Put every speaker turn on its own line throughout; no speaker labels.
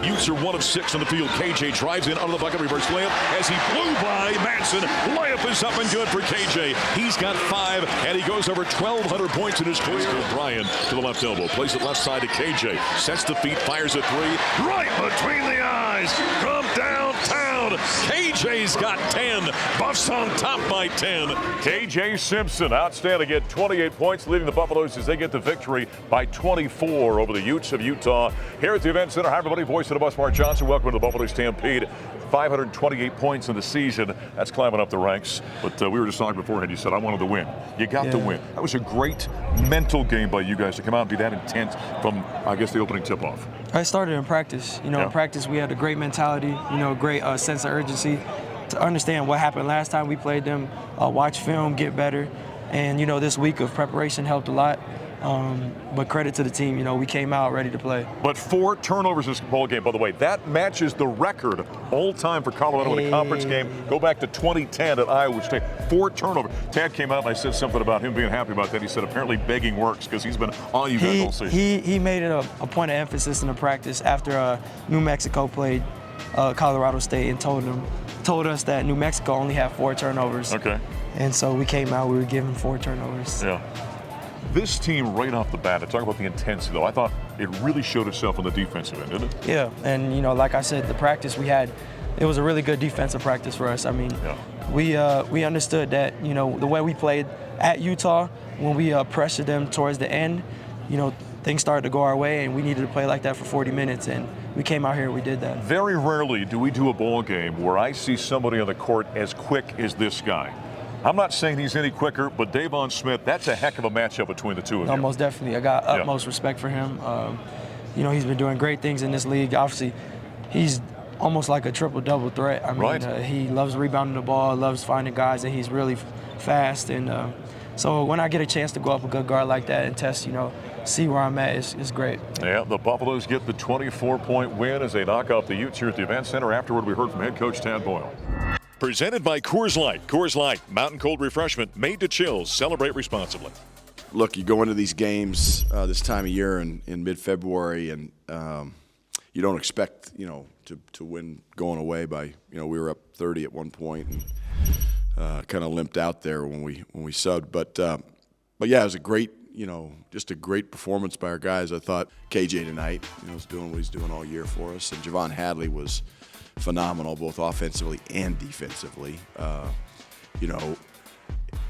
Utes are 1 of 6 on the field. KJ drives in under the bucket, reverse layup as he blew by Madsen. Layup is up and good for KJ. He's got 5, and he goes over 1,200 points in his career. Brian to the left elbow, plays it left side to KJ. Sets the feet, fires a 3. Right between the eyes from downtown. KJ's got 10. Buffs on top by 10. KJ Simpson, outstanding at 28 points, leading the Buffaloes as they get the victory by 24 over the Utes of Utah. Here at the Event Center, hi everybody, voice of the bus, Mark Johnson. Welcome to the Buffalo Stampede. 528 points in the season. That's climbing up the ranks. But we were just talking beforehand. You said, I wanted to win. You got to win. That was a great mental game by you guys to come out and be that intense from, I guess, the opening tip-off.
I started in practice. In practice we had a great mentality, great sense of urgency to understand what happened last time we played them, watch film, get better. And, this week of preparation helped a lot. But credit to the team, we came out ready to play. But 4 turnovers this ball game, by the way. That matches the record all time for Colorado in a conference game. Go back to 2010 at Iowa State. 4 turnovers. Tad came out and I said something about him being happy about that. He said apparently begging works because he's been on you guys all season. He made it a point of emphasis in the practice after New Mexico played Colorado State and told us that New Mexico only had 4 turnovers. Okay. And so we came out, we were given 4 turnovers. Yeah. This team right off the bat, to talk about the intensity though, I thought it really showed itself on the defensive end, didn't it? Yeah, and like I said, the practice we had, it was a really good defensive practice for us. I mean, we understood that, the way we played at Utah, when we pressured them towards the end, things started to go our way and we needed to play like that for 40 minutes and we came out here and we did that. Very rarely do we do a ball game where I see somebody on the court as quick as this guy. I'm not saying he's any quicker, but Davon Smith, that's a heck of a matchup between the two of you. No, most definitely. I got utmost respect for him. He's been doing great things in this league. Obviously, he's almost like a triple-double threat. I mean, he loves rebounding the ball, loves finding guys, and he's really fast. And so when I get a chance to go up a good guard like that and test, see where I'm at, it's great. Yeah, the Buffaloes get the 24-point win as they knock off the Utes here at the Event Center. Afterward, we heard from head coach Tad Boyle. Presented by Coors Light. Coors Light, mountain cold refreshment made to chill. Celebrate responsibly.
Look, you go into these games this time of year in mid-February, and you don't expect, to win going away by, we were up 30 at one point and kind of limped out there when we subbed. But yeah, it was a great, just a great performance by our guys. I thought KJ tonight, was doing what he's doing all year for us, and Javon Hadley was phenomenal, both offensively and defensively.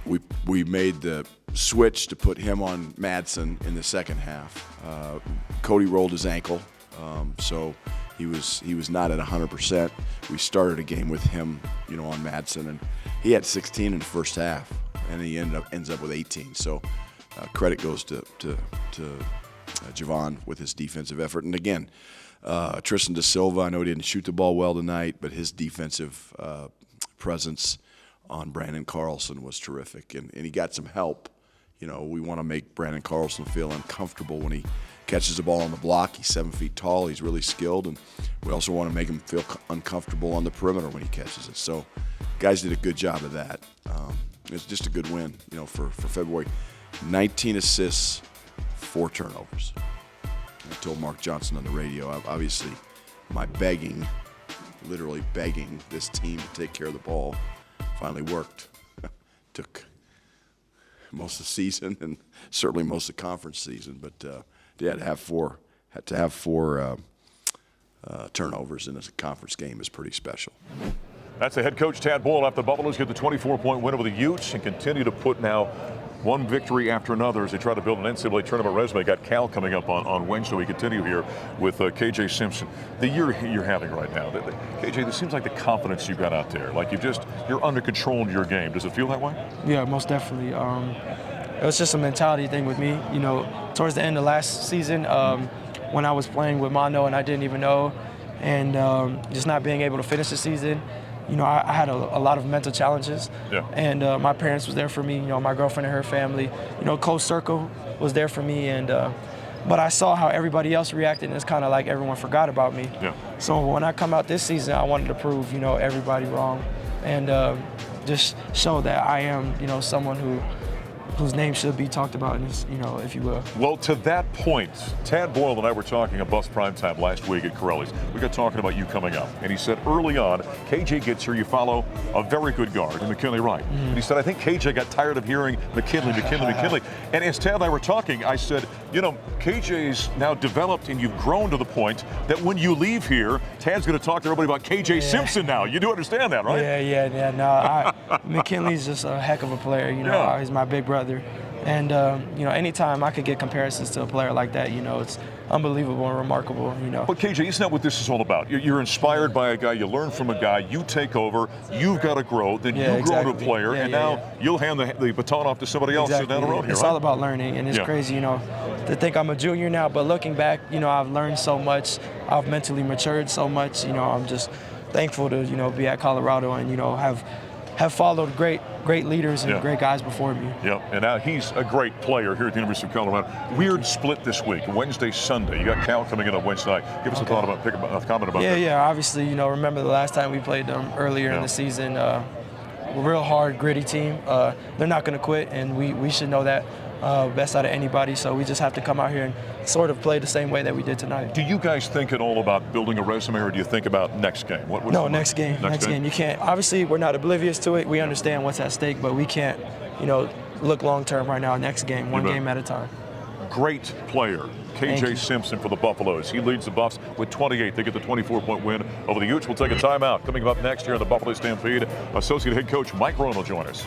We made the switch to put him on Madsen in the second half. Cody rolled his ankle, so he was not at 100%. We started a game with him, on Madsen, and he had 16 in the first half, and he ends up with 18. So credit goes to Javon with his defensive effort, and again. Tristan Da Silva, I know he didn't shoot the ball well tonight, but his defensive presence on Brandon Carlson was terrific, and he got some help. We want to make Brandon Carlson feel uncomfortable when he catches the ball on the block. He's 7 feet tall, he's really skilled, and we also want to make him feel uncomfortable on the perimeter when he catches it. So guys did a good job of that. It's just a good win, for February. 19 assists, 4 turnovers. I told Mark Johnson on the radio, obviously my literally begging this team to take care of the ball, finally worked. Took most of the season and certainly most of the conference season, but had to have four turnovers in a conference game is pretty special.
That's the head coach Tad Boyle after the Buffaloes get the 24-point win over the Utes and continue to put now one victory after another as they try to build an NCAA tournament resume. Got Cal coming up on Wednesday. We continue here with KJ Simpson. The year you're having right now, KJ, this seems like the confidence you got out there. Like you're under control in your game. Does it feel that way? Yeah, most definitely. It was just a mentality thing with me. Towards the end of last season, when I was playing with Mono and I didn't even know, and just not being able to finish the season. I had a lot of mental challenges, and my parents was there for me. My girlfriend and her family. Coach Circle was there for me, and but I saw how everybody else reacted, and it's kind of like everyone forgot about me. Yeah. So when I come out this season, I wanted to prove everybody wrong, and just show that I am someone who
whose name should be talked about in this, if you will.
Well, to that point, Tad Boyle and I were talking at Buffs Primetime last week at Corelli's. We got talking about you coming up, and he said early on, KJ gets here, you follow a very good guard, and McKinley Wright. And he said, I think KJ got tired of hearing McKinley. And as Tad and I were talking, I said, KJ's now developed and you've grown to the point that when you leave here, Tad's going to talk to everybody about KJ Simpson now. You do understand that, right?
Yeah. No, McKinley's just a heck of a player. He's my big brother. And, anytime I could get comparisons to a player like that, it's unbelievable and remarkable,
But KJ, isn't that what this is all about? You're inspired by a guy, you learn from a guy, you take over, you've got to grow, then you grow to a player, and now you'll hand the baton off to somebody else down the road here,
It's all about learning, and it's crazy, to think I'm a junior now, but looking back, I've learned so much, I've mentally matured so much, I'm just thankful to, be at Colorado and, have followed great leaders and great guys before me.
Yep, and now he's a great player here at the University of Colorado. Weird split this week, Wednesday, Sunday. You got Cal coming in on Wednesday night. Give us a comment about that.
Yeah, obviously, remember the last time we played them earlier in the season, real hard, gritty team. They're not going to quit, and we should know that best out of anybody, so we just have to come out here and sort of play the same way that we did tonight.
Do you guys think at all about building a resume, or do you think about next game?
No, next game. Next game. You can't. Obviously, we're not oblivious to it. We understand what's at stake, but we can't, look long term right now. Next game, one game at a time.
Great player, KJ Simpson for the Buffaloes. He leads the Buffs with 28. They get the 24-point win over the Utes. We'll take a timeout. Coming up next here on the Buffalo Stampede, Associate Head Coach Mike Rohn will join us.